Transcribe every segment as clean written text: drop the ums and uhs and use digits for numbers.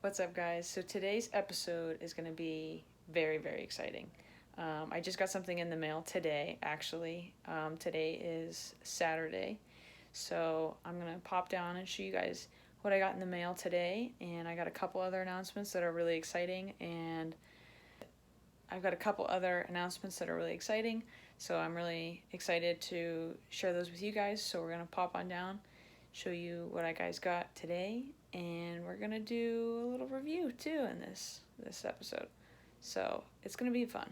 What's up, guys? So today's episode is going to be very, very exciting. I just got something in the mail today, actually. Today is Saturday. So I'm going to pop down and show you guys what I got in the mail today. And I got a couple other announcements that are really exciting. So I'm really excited to share those with you guys. So we're going to pop on down, show you what I guys got today, and we're going to do a little review too in this episode. So it's going to be fun.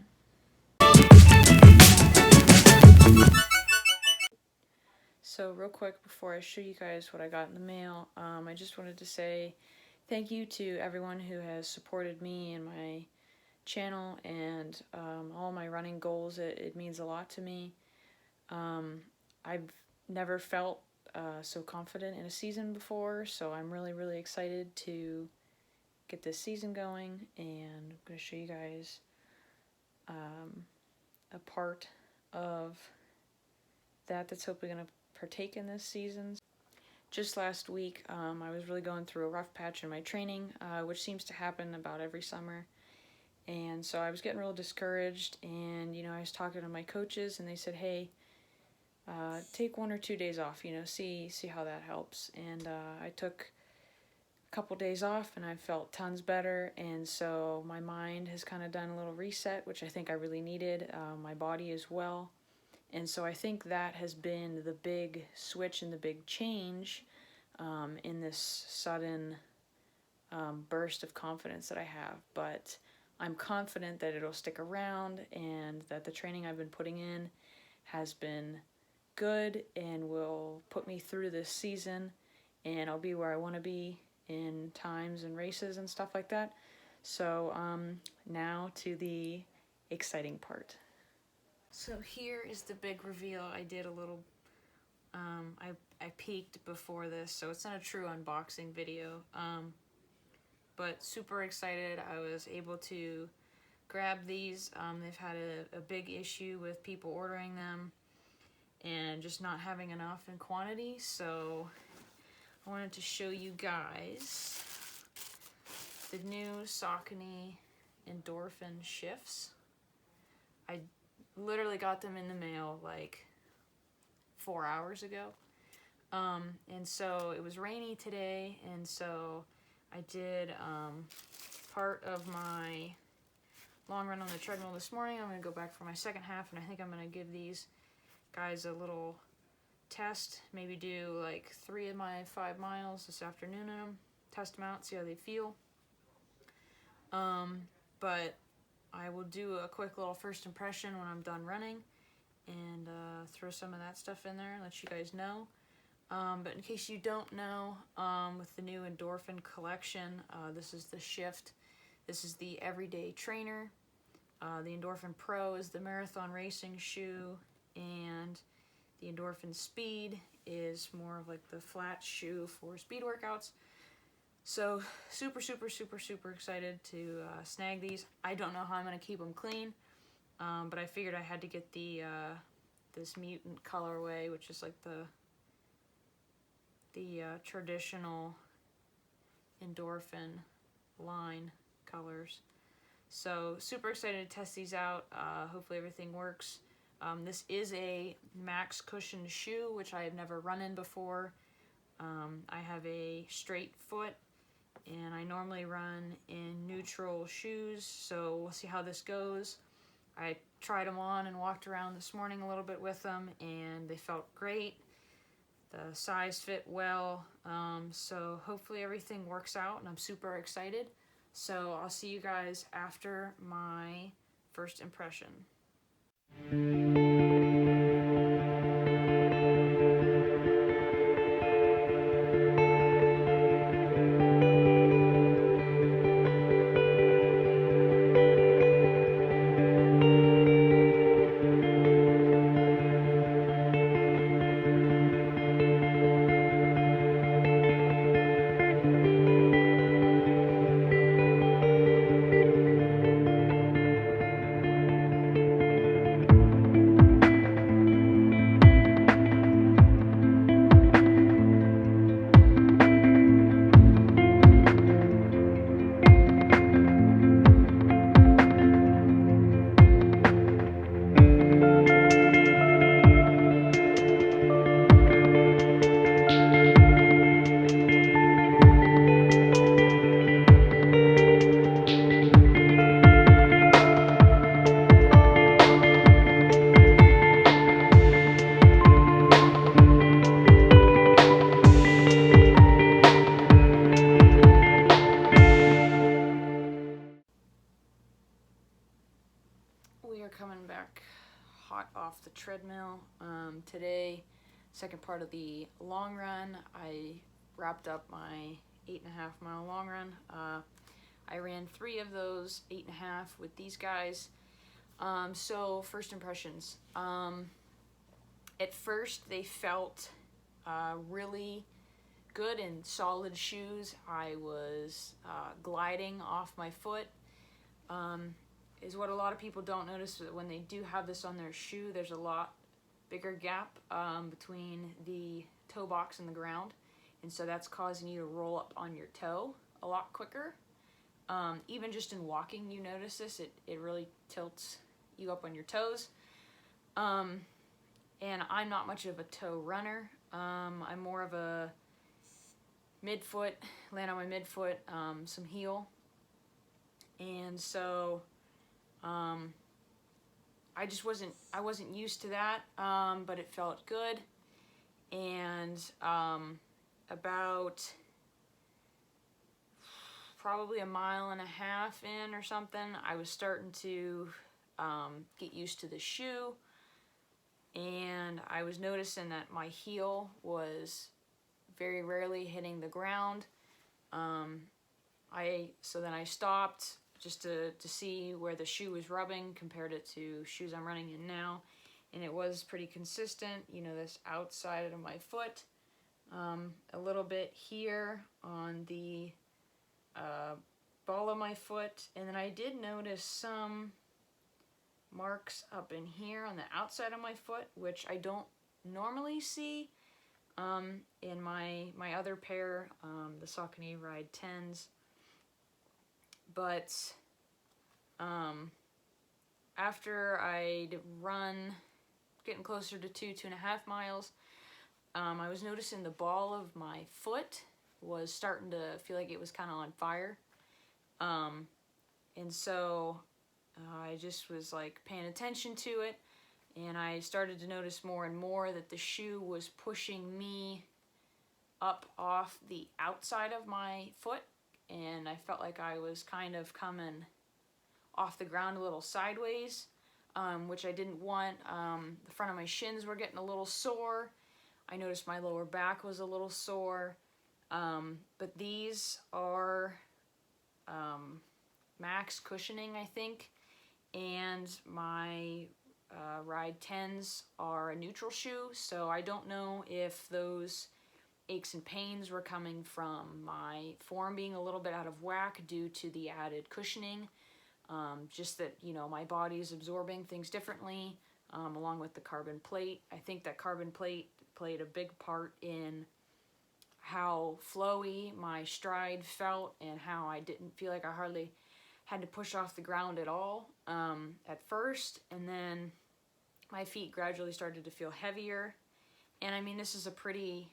So real quick before I show you guys what I got in the mail, I just wanted to say thank you to everyone who has supported me and my channel and all my running goals. It means a lot to me. I've never felt so confident in a season before, so I'm really, really excited to get this season going, and I'm going to show you guys a part of that's hopefully going to partake in this season. Just last week, I was really going through a rough patch in my training, which seems to happen about every summer. And so I was getting real discouraged, and I was talking to my coaches, and they said, hey, take 1 or 2 days off, see how that helps. And I took a couple days off, and I felt tons better, and so my mind has kind of done a little reset, which I think I really needed, my body as well. And so I think that has been the big switch and the big change in this sudden burst of confidence that I have. But I'm confident that it'll stick around and that the training I've been putting in has been good and will put me through this season, and I'll be where I want to be in times and races and stuff like that. So now to the exciting part. So here is the big reveal. I did a little, I peeked before this, so it's not a true unboxing video, but super excited. I was able to grab these. They've had a big issue with people ordering them and just not having enough in quantity, so I wanted to show you guys the new Saucony Endorphin Shifts. I literally got them in the mail like 4 hours ago. And so it was rainy today, and so I did part of my long run on the treadmill this morning. I'm going to go back for my second half, and I think I'm going to give these guys a little test, maybe do like 3 of my 5 miles this afternoon in them, test them out, see how they feel. But I will do a quick little first impression when I'm done running, and throw some of that stuff in there and let you guys know. But in case you don't know, with the new Endorphin collection, this is the Shift. This is the Everyday Trainer. The Endorphin Pro is the marathon racing shoe, and the Endorphin Speed is more of like the flat shoe for speed workouts. So super, super, super, super excited to snag these. I don't know how I'm going to keep them clean, but I figured I had to get the this mutant colorway, which is like the traditional Endorphin line colors. So super excited to test these out. Hopefully everything works. This is a max cushion shoe, which I have never run in before. I have a straight foot, and I normally run in neutral shoes, so we'll see how this goes. I tried them on and walked around this morning a little bit with them, and they felt great. The size fit well, so hopefully everything works out, and I'm super excited. So I'll see you guys after my first impression. coming back hot off the treadmill. Today, second part of the long run, I wrapped up my 8.5 mile long run. I ran 3 of those 8.5 with these guys. So first impressions. At first they felt really good and solid shoes. I was gliding off my foot. Is what a lot of people don't notice, that when they do have this on their shoe, there's a lot bigger gap between the toe box and the ground, and so that's causing you to roll up on your toe a lot quicker. Even just in walking, you notice this. It really tilts you up on your toes. And I'm not much of a toe runner. I'm more of a midfoot, land on my midfoot, some heel. And so I wasn't used to that, but it felt good. And about probably 1.5 miles in or something, I was starting to get used to the shoe, and I was noticing that my heel was very rarely hitting the ground. So then I stopped just to see where the shoe was rubbing, compared it to shoes I'm running in now, and it was pretty consistent. You know, this outside of my foot, a little bit here on the ball of my foot, and then I did notice some marks up in here on the outside of my foot, which I don't normally see in my other pair, the Saucony Ride 10s. But after I'd run, getting closer to 2.5 miles, I was noticing the ball of my foot was starting to feel like it was kind of on fire. And so I just was like paying attention to it, and I started to notice more and more that the shoe was pushing me up off the outside of my foot, and I felt like I was kind of coming off the ground a little sideways, which I didn't want. The front of my shins were getting a little sore. I noticed my lower back was a little sore. But these are max cushioning, I think, and my Ride 10s are a neutral shoe, so I don't know if those aches and pains were coming from my form being a little bit out of whack due to the added cushioning. Just that, you know, my body is absorbing things differently, along with the carbon plate. I think that carbon plate played a big part in how flowy my stride felt, and how I didn't feel like I hardly had to push off the ground at all at first, and then my feet gradually started to feel heavier. And I mean, this is a pretty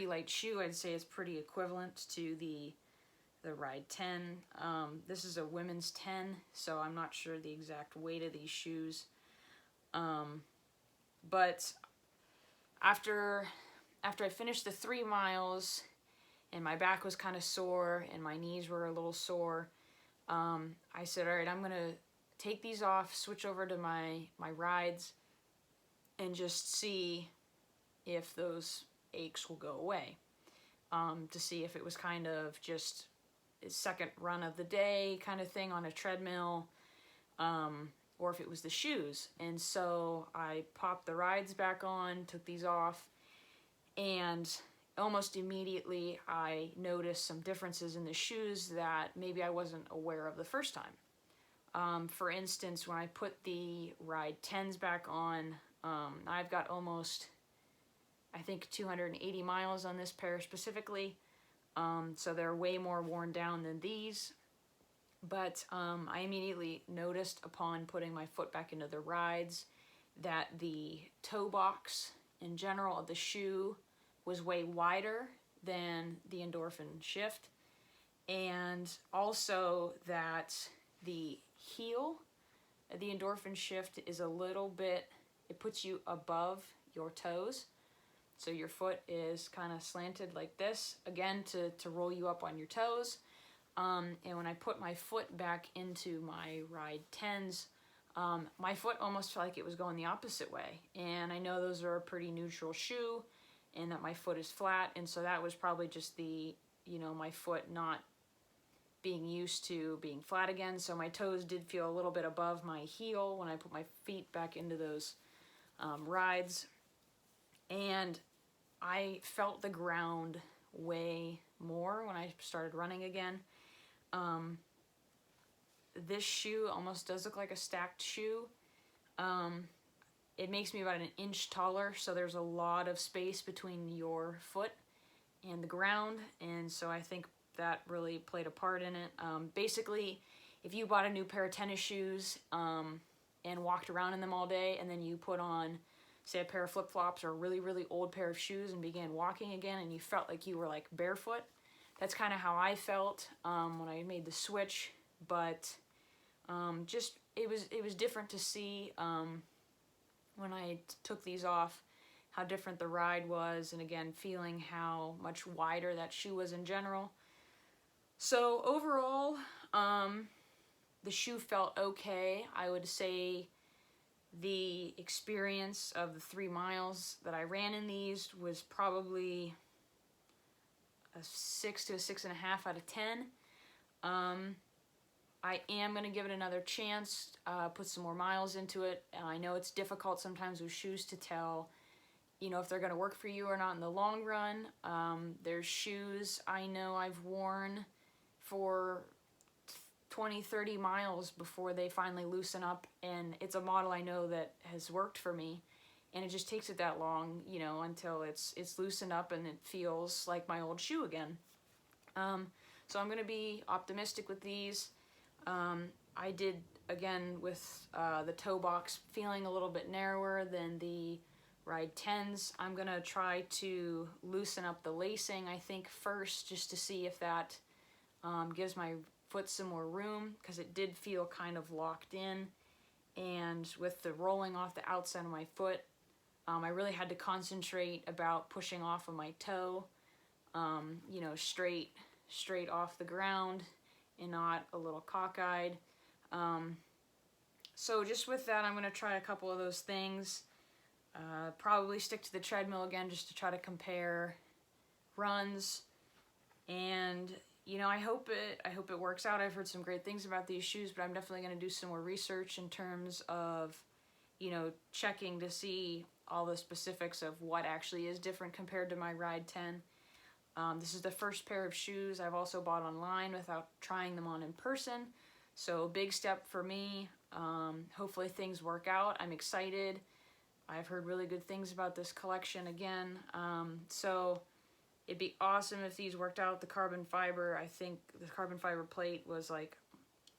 light shoe. I'd say it's pretty equivalent to the Ride 10. This is a women's 10, so I'm not sure the exact weight of these shoes. But after I finished the 3 miles, and my back was kind of sore and my knees were a little sore, I said, all right, I'm gonna take these off, switch over to my rides, and just see if those aches will go away. To see if it was kind of just a second run of the day kind of thing on a treadmill, or if it was the shoes. And so I popped the rides back on, took these off, and almost immediately I noticed some differences in the shoes that maybe I wasn't aware of the first time. For instance, when I put the Ride 10s back on, I've got almost, I think, 280 miles on this pair specifically, so they're way more worn down than these. But I immediately noticed upon putting my foot back into the rides that the toe box in general of the shoe was way wider than the Endorphin Shift, and also that the heel, the Endorphin Shift, is a little bit, it puts you above your toes, so your foot is kind of slanted like this, again, to roll you up on your toes. And when I put my foot back into my Ride 10s, my foot almost felt like it was going the opposite way. And I know those are a pretty neutral shoe and that my foot is flat. And so that was probably just the, my foot not being used to being flat again. So my toes did feel a little bit above my heel when I put my feet back into those rides. And I felt the ground way more when I started running again. This shoe almost does look like a stacked shoe. It makes me about an inch taller, so there's a lot of space between your foot and the ground, and so I think that really played a part in it. Basically, if you bought a new pair of tennis shoes and walked around in them all day, and then you put on, say, a pair of flip-flops or a really, really old pair of shoes and began walking again, and you felt like you were like barefoot, that's kind of how I felt when I made the switch. But just it was different to see when I took these off how different the ride was, and again feeling how much wider that shoe was in general. So overall, the shoe felt okay. I would say the experience of the 3 miles that I ran in these was probably a 6 to a 6.5 out of 10. I am going to give it another chance, put some more miles into it. I know it's difficult sometimes with shoes to tell, if they're going to work for you or not in the long run. There's shoes I know I've worn for 20, 30 miles before they finally loosen up, and it's a model I know that has worked for me, and it just takes it that long, until it's loosened up and it feels like my old shoe again. So I'm going to be optimistic with these. I did, again, with the toe box feeling a little bit narrower than the Ride 10s. I'm going to try to loosen up the lacing, I think, first, just to see if that gives my foot some more room, because it did feel kind of locked in. And with the rolling off the outside of my foot, I really had to concentrate about pushing off of my toe, straight off the ground, and not a little cockeyed. So just with that, I'm going to try a couple of those things. Probably stick to the treadmill again just to try to compare runs. And, I hope it works out. I've heard some great things about these shoes, but I'm definitely going to do some more research in terms of, checking to see all the specifics of what actually is different compared to my Ride 10. This is the first pair of shoes I've also bought online without trying them on in person. So big step for me. Hopefully things work out. I'm excited. I've heard really good things about this collection again. So it'd be awesome if these worked out. The carbon fiber, I think the carbon fiber plate was like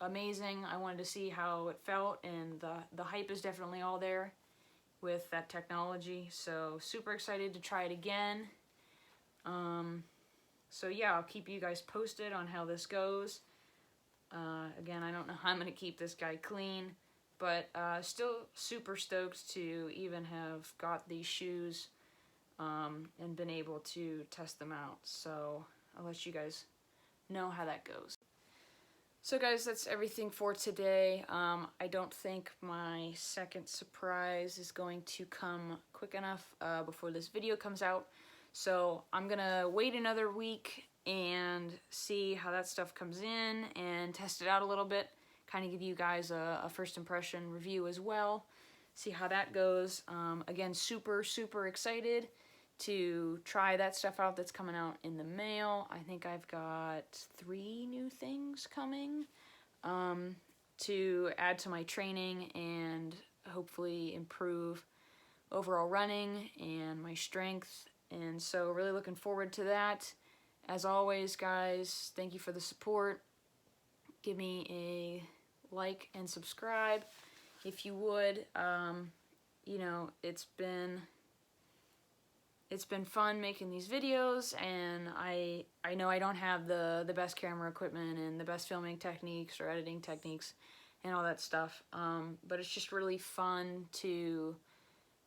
amazing. I wanted to see how it felt, and the hype is definitely all there with that technology. So super excited to try it again. So yeah, I'll keep you guys posted on how this goes. Again, I don't know how I'm going to keep this guy clean, but still super stoked to even have got these shoes and been able to test them out. So I'll let you guys know how that goes. So guys, that's everything for today. I don't think my second surprise is going to come quick enough before this video comes out. So I'm gonna wait another week and see how that stuff comes in and test it out a little bit. Kind of give you guys a first impression review as well. See how that goes. Again, super, super excited to try that stuff out that's coming out in the mail. I think I've got 3 new things coming to add to my training and hopefully improve overall running and my strength. And so really looking forward to that. As always, guys, thank you for the support. Give me a like and subscribe if you would. It's been fun making these videos, and I know I don't have the best camera equipment and the best filming techniques or editing techniques and all that stuff, but it's just really fun to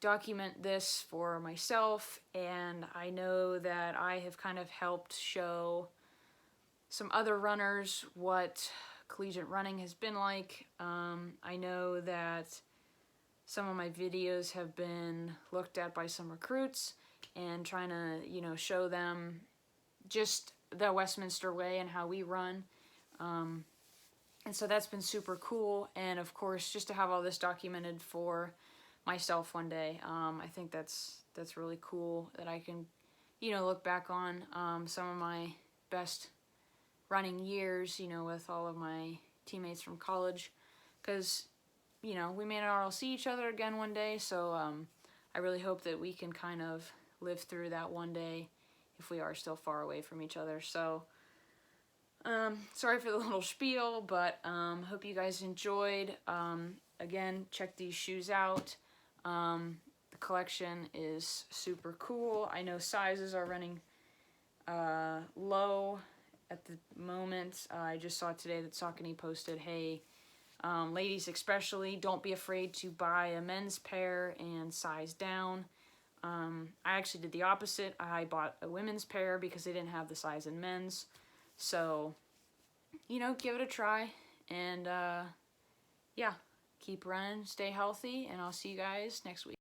document this for myself, and I know that I have kind of helped show some other runners what collegiate running has been like. I know that some of my videos have been looked at by some recruits and trying to, you know, show them just the Westminster way and how we run. And so that's been super cool. And of course, just to have all this documented for myself one day, I think that's really cool that I can, you know, look back on some of my best running years, you know, with all of my teammates from college, because, you know, we may not all see each other again one day, so I really hope that we can kind of live through that one day if we are still far away from each other. So sorry for the little spiel, but hope you guys enjoyed. Again, check these shoes out. The collection is super cool. I know sizes are running low at the moment. I just saw today that Saucony posted, hey, ladies especially, don't be afraid to buy a men's pair and size down. I actually did the opposite. I bought a women's pair because they didn't have the size in men's. So, you know, give it a try. And, yeah, keep running, stay healthy, and I'll see you guys next week.